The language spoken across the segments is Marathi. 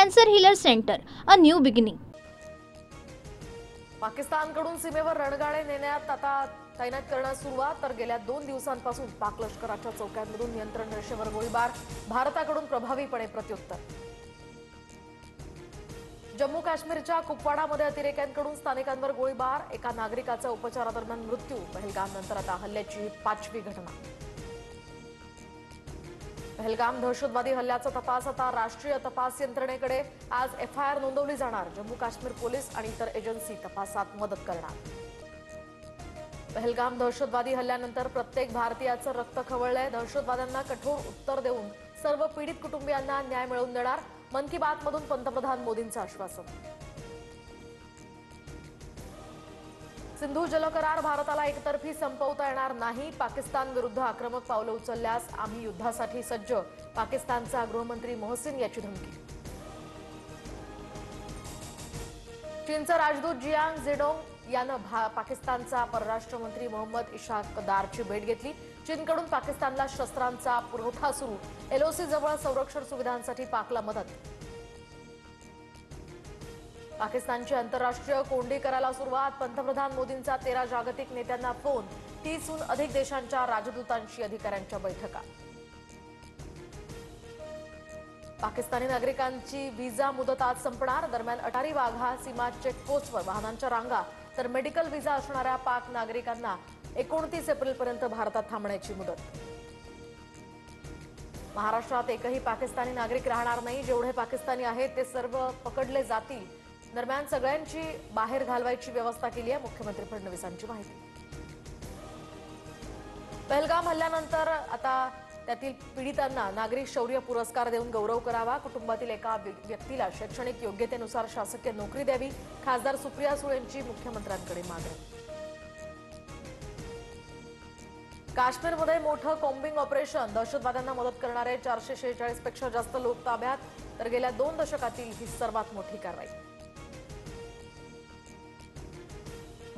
Cancer healer centre, a new beginning. पाकिस्तानकडून सीमेवर रणगाडे नेण्यात आता तैनात करण्यास सुरुवात। तर गेल्या 2 दिवसांपासून पाक लष्कराच्या चौक्यांमधून नियंत्रण रेषेवर गोळीबार, भारताकडून प्रभावीपणे प्रत्युत्तर। जम्मू काश्मीरच्या कुपवाडामध्ये अतिरेक्यांकडून स्थानिकांवर गोळीबार, एका नागरिकाचा उपचारादरम्यान मृत्यू। पहलगाम नंतर आता हल्ल्याची 5वी घटना। पहलगाम दहशतवादी हल्ल्याचा तपास आता राष्ट्रीय तपास यंत्रणेकडे। आज FIR नोंदवली जाणार। जम्मू काश्मीर पोलीस आणि इतर एजन्सी तपासात मदत करणार। पहलगाम दहशतवादी हल्ल्यानंतर प्रत्येक भारतीयाचं रक्त खवळलंय। दहशतवाद्यांना कठोर उत्तर देऊन सर्व पीडित कुटुंबियांना न्याय मिळवून देणार, मन की बात मधून पंतप्रधान मोदींचं आश्वासन। सिंधू जलकरार भारताला एकतर्फी संपवता येणार नाही। पाकिस्तान विरुद्ध आक्रमक पावलं उचलल्यास आम्ही युद्धासाठी सज्ज, पाकिस्तानचा गृहमंत्री मोहसिन याची धमकी। चीनचा राजदूत जियांग झेडोंग यानं पाकिस्तानचा परराष्ट्र मंत्री मोहम्मद इशाक दारची भेट घेतली। चीनकडून पाकिस्तानला शस्त्रांचा पुरवठा सुरू, LOC जवळ संरक्षण सुविधांसाठी पाकला मदत। पाकिस्तानची आंतरराष्ट्रीय कोंडी करायला सुरुवात, पंतप्रधान मोदींचा 13 जागतिक नेत्यांना फोन, 30हून अधिक देशांच्या राजदूतांशी अधिकाऱ्यांच्या बैठका। पाकिस्तानी नागरिकांची व्हिसा मुदत आज संपणार। दरम्यान अटारी वाघा सीमा चेकपोस्टवर वाहनांच्या रांगा, तर मेडिकल व्हिसा असणाऱ्या पाक नागरिकांना 29 एप्रिलपर्यंत भारतात थांबण्याची मुदत। महाराष्ट्रात एकही पाकिस्तानी नागरिक राहणार नाही, जेवढे पाकिस्तानी आहेत ते सर्व पकडले जातील। दरम्यान सगळ्यांची बाहेर घालवायची व्यवस्था केली आहे, मुख्यमंत्री फडणवीसांची माहिती। पहलगाम हल्ल्यानंतर आता त्यातील पीडितांना नागरी शौर्य पुरस्कार देऊन गौरव करावा। कुटुंबातील एका व्यक्तीला शैक्षणिक योग्यतेनुसार शासकीय नोकरी द्यावी, खासदार सुप्रिया सुळे यांची मुख्यमंत्र्यांकडे मागणी। काश्मीरमध्ये मोठं कॉम्बिंग ऑपरेशन, दहशतवाद्यांना मदत करणारे 446 पेक्षा जास्त लोक ताब्यात, तर गेल्या 2 दशकातील ही सर्वात मोठी कारवाई।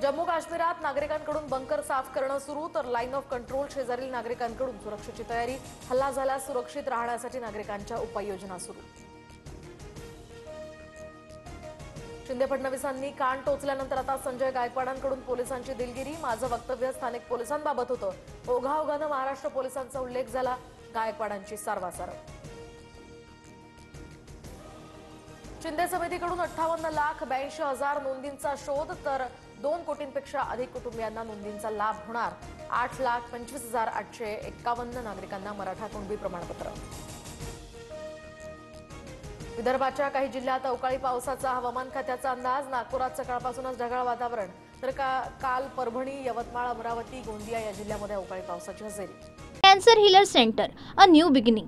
जम्मू काश्मीरात नागरिकांकडून बंकर साफ करणं सुरू, तर लाईन ऑफ कंट्रोल शेजारील नागरिकांकडून सुरक्षेची तयारी, हल्ला झाल्यास सुरक्षित राहण्यासाठी नागरिकांच्या उपाययोजना सुरू। शिंदे फडणवीसांनी कान टोचल्यानंतर आता संजय गायकवाडांकडून पोलिसांची दिलगिरी, माझं वक्तव्य स्थानिक पोलिसांबाबत होतं, ओघाओघानं महाराष्ट्र पोलिसांचा उल्लेख झाला, गायकवाडांची सारवासारव। शिंदे समितीकडून 58,82,000 नोंदींचा शोध, तर 2 कोटींपेक्षा अधिक कुटुंबियांना नोंदींचा लाभ होणार। 8,25,851 नागरिकांना मराठा कुणबी प्रमाणपत्र। विदर्भाच्या काही जिल्ह्यात अवकाळी पावसाचा हवामान खात्याचा अंदाज, नागपुरात सकाळपासूनच ढगाळ वातावरण, तर काल परभणी, यवतमाळ, अमरावती, गोंदिया या जिल्ह्यामध्ये अवकाळी पावसाची हजेरी। Cancer healer centre, a new beginning.